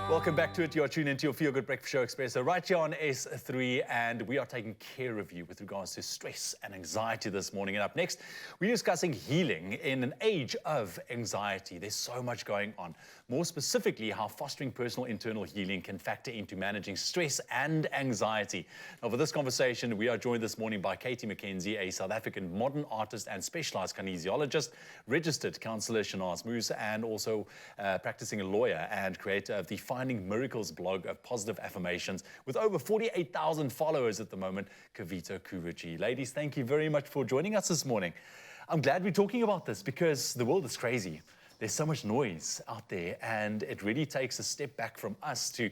Welcome back to it. You're tuned into your Feel Good Breakfast Show, Expresso, right here on S3, and we are taking care of you with regards to stress and anxiety this morning. And up next, we're discussing healing in an age of anxiety. There's so much going on. More specifically, how fostering personal internal healing can factor into managing stress and anxiety. Now, for this conversation, we are joined this morning by Katie McKenzie, a South African modern artist and specialized kinesiologist, registered counselor Shanaz Moose, and also practicing a lawyer and creator of the Finding Miracles blog of positive affirmations with over 48,000 followers at the moment, Kavita Kuruji. Ladies, thank you very much for joining us this morning. I'm glad we're talking about this because the world is crazy. There's so much noise out there, and it really takes a step back from us to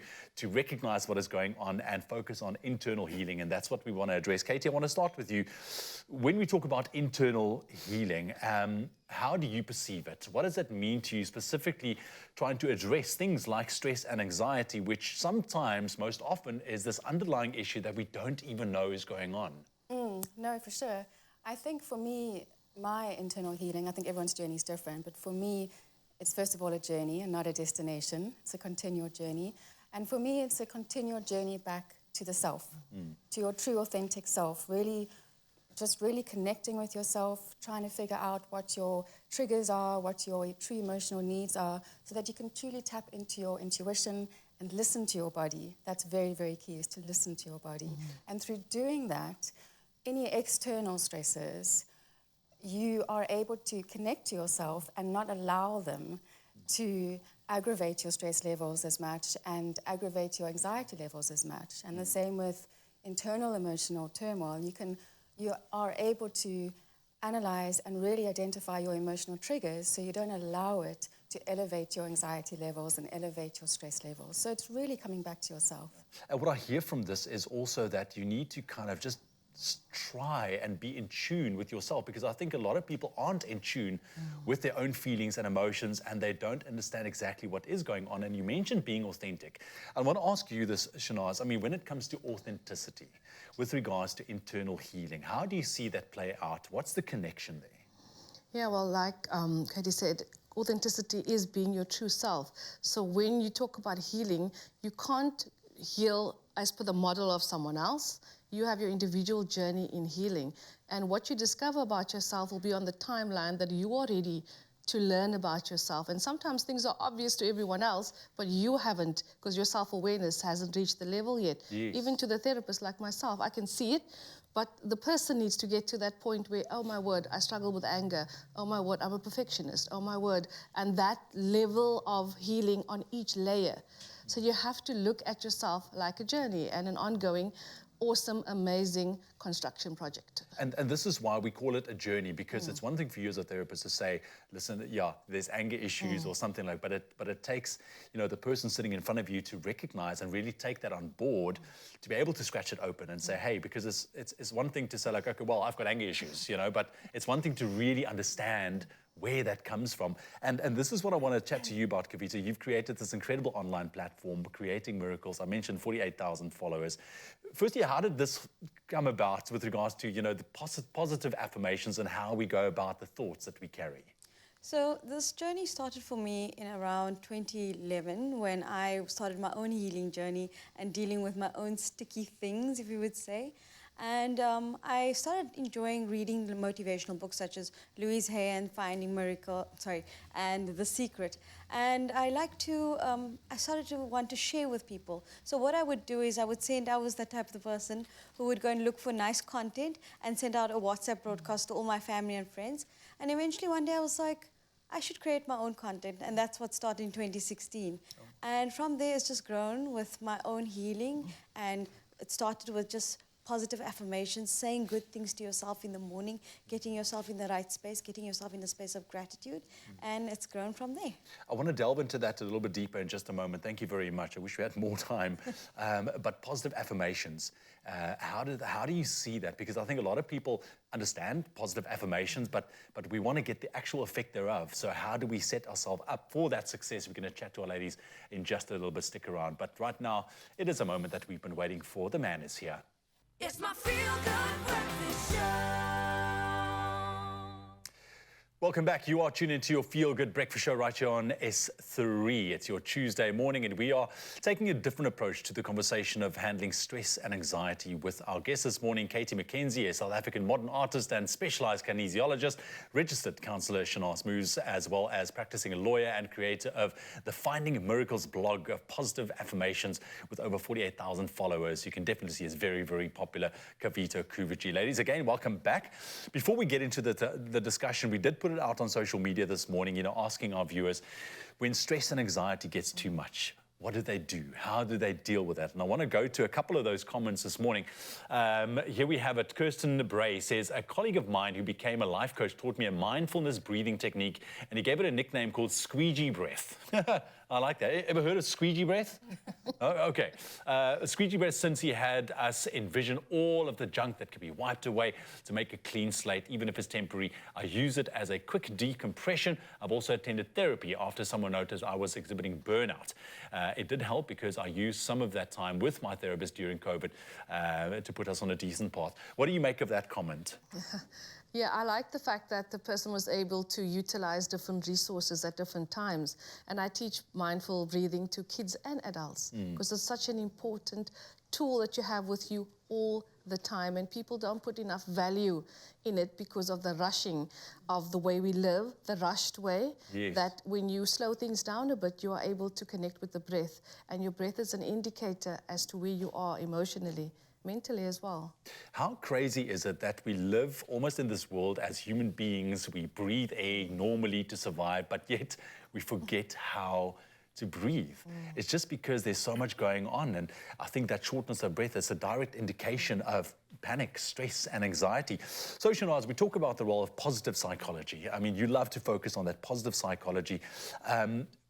recognize what is going on and focus on internal healing, and that's what we want to address. Katie, I want to start with you. When we talk about internal healing, how do you perceive it? What does it mean to you, specifically trying to address things like stress and anxiety, which sometimes, most often, is this underlying issue that we don't even know is going on? No, for sure. I think for me, my internal healing, I think everyone's journey is different, but for me, it's first of all a journey and not a destination. It's a continual journey. And for me, it's a continual journey back to the self, to your true, authentic self, really connecting with yourself, trying to figure out what your triggers are, what your true emotional needs are, so that you can truly tap into your intuition and listen to your body. That's very, very key, is to listen to your body. And through doing that, any external stresses, you are able to connect to yourself and not allow them to aggravate your stress levels as much and aggravate your anxiety levels as much. And the same with internal emotional turmoil. You are able to analyze and really identify your emotional triggers so you don't allow it to elevate your anxiety levels and elevate your stress levels. So it's really coming back to yourself. And what I hear from this is also that you need to kind of just try and be in tune with yourself, because I think a lot of people aren't in tune with their own feelings and emotions, and they don't understand exactly what is going on. And you mentioned being authentic. I want to ask you this, Shanaz. I mean, when it comes to authenticity with regards to internal healing, how do you see that play out? What's the connection there? Yeah, well, like Katie said, authenticity is being your true self. So when you talk about healing, you can't heal as per the model of someone else. You have your individual journey in healing. And what you discover about yourself will be on the timeline that you are ready to learn about yourself. And sometimes things are obvious to everyone else, but you haven't, because your self-awareness hasn't reached the level yet. Yes. Even to the therapist like myself, I can see it, but the person needs to get to that point where, oh my word, I struggle with anger. Oh my word, I'm a perfectionist. Oh my word. And that level of healing on each layer. So you have to look at yourself like a journey and an ongoing, awesome, amazing construction project. And this is why we call it a journey, because it's one thing for you as a therapist to say, listen, yeah, there's anger issues or something like, but it takes, you know, the person sitting in front of you to recognize and really take that on board, to be able to scratch it open and say, hey, because it's one thing to say like, okay, well, I've got anger issues, you know, but it's one thing to really understand where that comes from. And this is what I want to chat to you about, Kavita. You've created this incredible online platform, Creating Miracles. I mentioned 48,000 followers. Firstly, how did this come about with regards to, you know, the positive affirmations and how we go about the thoughts that we carry? So this journey started for me in around 2011, when I started my own healing journey and dealing with my own sticky things, if you would say. And I started enjoying reading the motivational books such as Louise Hay and and The Secret. And I started to want to share with people. So what I would do is I was that type of person who would go and look for nice content and send out a WhatsApp broadcast to all my family and friends. And eventually one day I was like, I should create my own content, and that's what started in 2016. And from there it's just grown with my own healing, and it started with just positive affirmations, saying good things to yourself in the morning, getting yourself in the right space, getting yourself in the space of gratitude, and it's grown from there. I want to delve into that a little bit deeper in just a moment. Thank you very much. I wish we had more time. But positive affirmations, how do you see that? Because I think a lot of people understand positive affirmations, but we want to get the actual effect thereof. So how do we set ourselves up for that success? We're going to chat to our ladies in just a little bit. Stick around. But right now, it is a moment that we've been waiting for. The man is here. It's my Feel Good Breakfast Show. Welcome back. You are tuned into your Feel Good Breakfast Show right here on S3. It's your Tuesday morning, and we are taking a different approach to the conversation of handling stress and anxiety with our guest this morning, Katie McKenzie, a South African modern artist and specialized kinesiologist, registered counsellor Shanaas Moose, as well as practicing lawyer and creator of the Finding Miracles blog of positive affirmations with over 48,000 followers. You can definitely see it's very, very popular. Kavita Kuvici. Ladies, again, welcome back. Before we get into the discussion, we did put it out on social media this morning, asking our viewers, when stress and anxiety gets too much, what do they do? How do they deal with that? And I want to go to a couple of those comments this morning. Here we have it. Kirsten Bray says, a colleague of mine who became a life coach taught me a mindfulness breathing technique, and he gave it a nickname called squeegee breath. I like that. Ever heard of squeegee breath? Oh, okay. Squeegee breath, since he had us envision all of the junk that could be wiped away to make a clean slate, even if it's temporary. I use it as a quick decompression. I've also attended therapy after someone noticed I was exhibiting burnout. It did help because I used some of that time with my therapist during COVID to put us on a decent path. What do you make of that comment? Yeah, I like the fact that the person was able to utilize different resources at different times. And I teach mindful breathing to kids and adults because it's such an important tool that you have with you all the time. And people don't put enough value in it because of the rushing of the way we live, the rushed way. Yes. That when you slow things down a bit, you are able to connect with the breath. And your breath is an indicator as to where you are emotionally, mentally as well. How crazy is it that we live almost in this world as human beings? We breathe air normally to survive, but yet we forget how to breathe. It's just because there's so much going on. And I think that shortness of breath is a direct indication of panic, stress, and anxiety. So, Shanaas, we talk about the role of positive psychology. I mean, you love to focus on that positive psychology.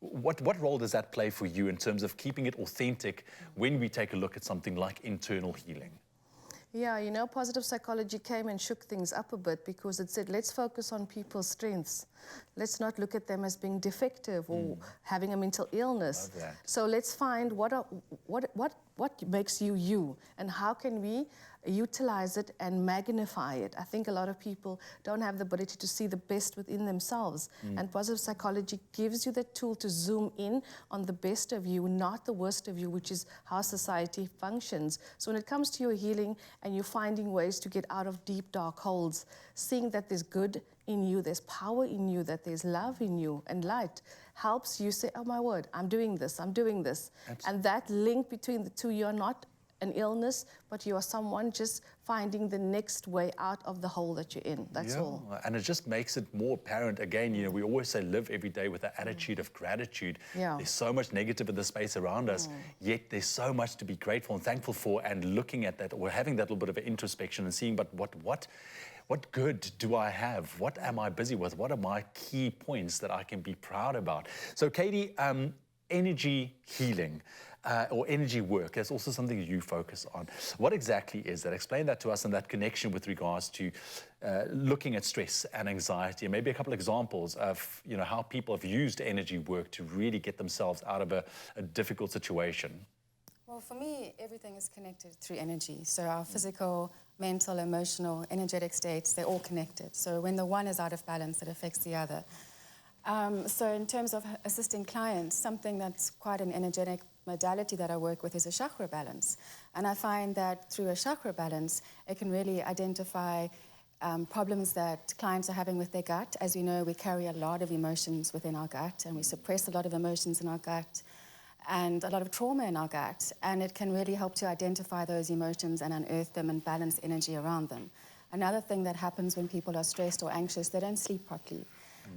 What role does that play for you in terms of keeping it authentic when we take a look at something like internal healing? Yeah, positive psychology came and shook things up a bit because it said, let's focus on people's strengths. Let's not look at them as being defective or having a mental illness. Love that. So let's find what makes you you, and how can we utilize it and magnify it. I think a lot of people don't have the ability to see the best within themselves. And positive psychology gives you the tool to zoom in on the best of you, not the worst of you, which is how society functions. So when it comes to your healing and you're finding ways to get out of deep, dark holes, seeing that there's good in you, there's power in you, that there's love in you and light, helps you say, oh my word, I'm doing this, I'm doing this. Absolutely. And that link between the two, you're not an illness, but you are someone just finding the next way out of the hole that you're in. That's all. And it just makes it more apparent. Again, we always say live every day with an attitude of gratitude. Yeah. There's so much negative in the space around us, yet there's so much to be grateful and thankful for, and looking at that, or having that little bit of an introspection and seeing, but what good do I have? What am I busy with? What are my key points that I can be proud about? So, Katie, energy healing. Or energy work, that's also something you focus on. What exactly is that? Explain that to us and that connection with regards to looking at stress and anxiety, and maybe a couple of examples of how people have used energy work to really get themselves out of a difficult situation. Well, for me, everything is connected through energy. So our physical, mental, emotional, energetic states, they're all connected. So when the one is out of balance, it affects the other. So in terms of assisting clients, something that's quite an energetic modality that I work with is a chakra balance. And I find that through a chakra balance, it can really identify problems that clients are having with their gut. As we know, we carry a lot of emotions within our gut, and we suppress a lot of emotions in our gut and a lot of trauma in our gut. And it can really help to identify those emotions and unearth them and balance energy around them. Another thing that happens when people are stressed or anxious, they don't sleep properly.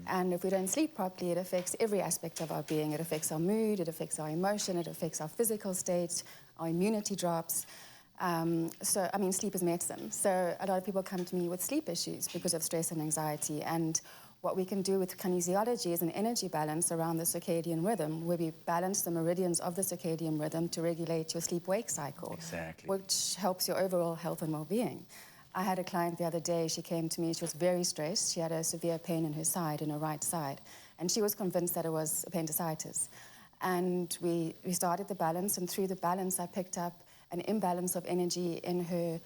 And if we don't sleep properly, it affects every aspect of our being. It affects our mood, it affects our emotion, it affects our physical state, our immunity drops. Sleep is medicine. So a lot of people come to me with sleep issues because of stress and anxiety. And what we can do with kinesiology is an energy balance around the circadian rhythm, where we balance the meridians of the circadian rhythm to regulate your sleep-wake cycle, Exactly. which helps your overall health and well-being. I had a client the other day, she came to me, she was very stressed. She had a severe pain in her side, in her right side. And she was convinced that it was appendicitis. And we started the balance, and through the balance, I picked up an imbalance of energy in her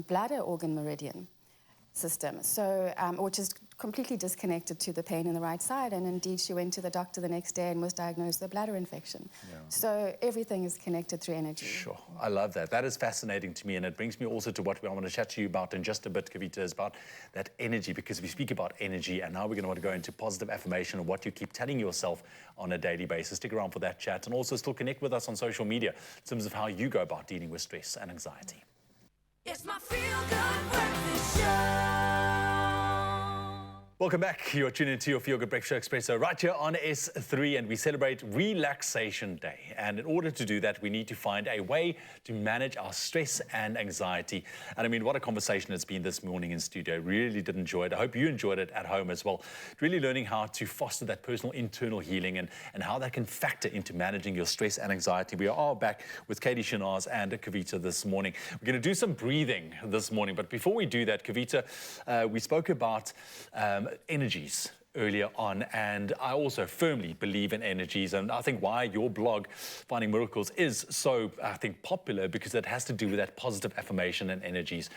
bladder organ meridian. system, so which is completely disconnected to the pain in the right side. And indeed, she went to the doctor the next day and was diagnosed with a bladder infection. Yeah. So everything is connected through energy. Sure, I love that. That is fascinating to me, and it brings me also to what I want to chat to you about in just a bit, Kavita, is about that energy, because we speak about energy, and now we're going to want to go into positive affirmation and what you keep telling yourself on a daily basis. Stick around for that chat, and also still connect with us on social media in terms of how you go about dealing with stress and anxiety. It's my feel-good breakfast show. Welcome back. You're tuning into your Feel Good Breakfast Show Expresso right here on S3, and we celebrate Relaxation Day. And in order to do that, we need to find a way to manage our stress and anxiety. And I mean, what a conversation it's been this morning in studio. Really did enjoy it. I hope you enjoyed it at home as well. Really learning how to foster that personal internal healing and how that can factor into managing your stress and anxiety. We are back with Katie Shinaz and Kavita this morning. We're going to do some breathing this morning. But before we do that, Kavita, we spoke about energies earlier on, and I also firmly believe in energies, and I think why your blog Finding Miracles is so, I think, popular, because it has to do with that positive affirmation and energies.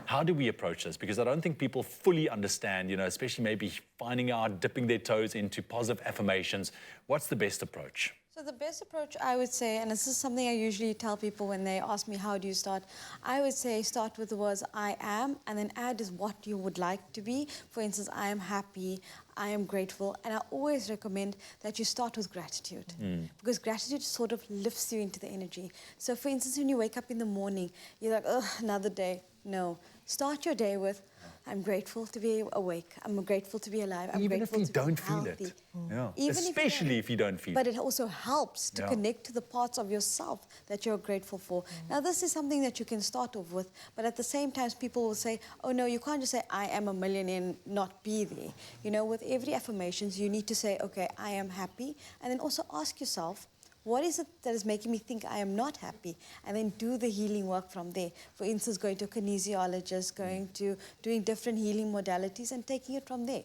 How do we approach this? Because I don't think people fully understand, you know, especially maybe finding out, dipping their toes into positive affirmations. What's the best approach? So the best approach, I would say, and this is something I usually tell people when they ask me, how do you start? I would say start with the words I am, and then add is what you would like to be. For instance, I am happy, I am grateful, and I always recommend that you start with gratitude, because gratitude sort of lifts you into the energy. So for instance, when you wake up in the morning, you're like, oh, another day. No, start your day with, I'm grateful to be awake. I'm grateful to be alive. I'm Even if grateful you to be don't feel healthy. it. Yeah. Even Especially if you don't feel it. But it also helps to connect to the parts of yourself that you're grateful for. Now, this is something that you can start off with, but at the same time, people will say, oh, no, you can't just say, I am a millionaire and not be there. You know, with every affirmations, you need to say, okay, I am happy, and then also ask yourself, what is it that is making me think I am not happy? And then do the healing work from there. For instance, going to a kinesiologist, going to doing different healing modalities and taking it from there.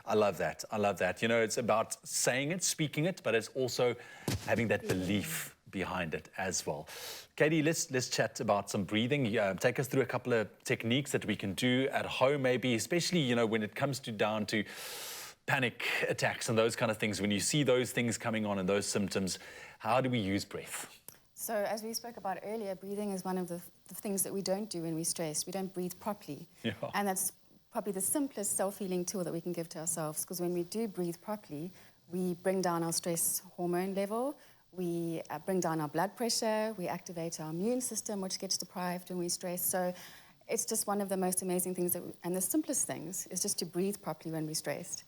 I love that. I love that. You know, it's about saying it, speaking it, but it's also having that belief behind it as well. Katie, let's chat about some breathing. Take us through a couple of techniques that we can do at home, maybe, especially, you know, when it comes down to panic attacks and those kind of things. When you see those things coming on and those symptoms, how do we use breath? So as we spoke about earlier, breathing is one of the things that we don't do when we're stressed. We don't breathe properly. Yeah. And that's probably the simplest self-healing tool that we can give to ourselves, because when we do breathe properly, we bring down our stress hormone level, we bring down our blood pressure, we activate our immune system, which gets deprived when we stress. So it's just one of the most amazing things, and the simplest things is just to breathe properly when we're stressed.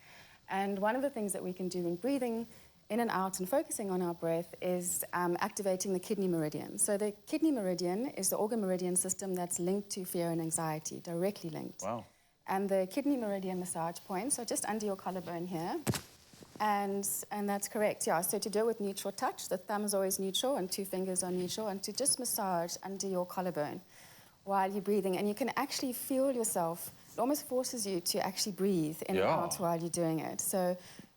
And one of the things that we can do in breathing in and out and focusing on our breath is activating the kidney meridian. So the kidney meridian is the organ meridian system that's linked to fear and anxiety, directly linked. Wow. And the kidney meridian massage points are just under your collarbone here. And that's correct, yeah. So to do it with neutral touch, the thumb is always neutral and 2 fingers are neutral, and to just massage under your collarbone while you're breathing. And you can actually feel yourself. It almost forces you to actually breathe in and out while you're doing it. So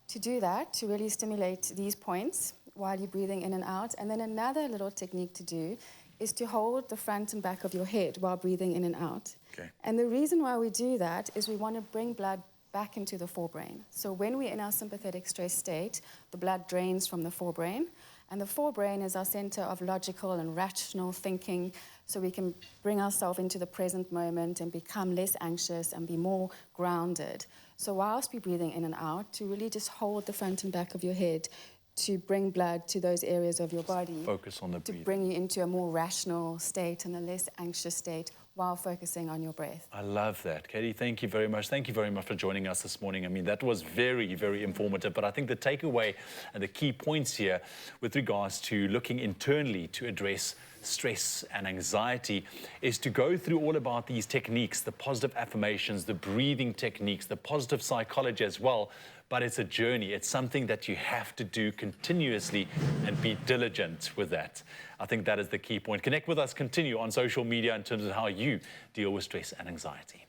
to do that, to really stimulate these points while you're breathing in and out. And then another little technique to do is to hold the front and back of your head while breathing in and out. Okay. And the reason why we do that is we want to bring blood back into the forebrain. So when we're in our sympathetic stress state, the blood drains from the forebrain. And the forebrain is our center of logical and rational thinking, so we can bring ourselves into the present moment and become less anxious and be more grounded. So whilst we're breathing in and out, to really just hold the front and back of your head to bring blood to those areas of your body. Focus on the breathing. To bring you into a more rational state and a less anxious state while focusing on your breath. I love that. Katie, thank you very much. Thank you very much for joining us this morning. I mean, that was very, very informative. But I think the takeaway and the key points here with regards to looking internally to address stress and anxiety is to go through all about these techniques, the positive affirmations, the breathing techniques, the positive psychology as well. But it's a journey. It's something that you have to do continuously and be diligent with that. I think that is the key point. Connect with us, continue on social media in terms of how you deal with stress and anxiety.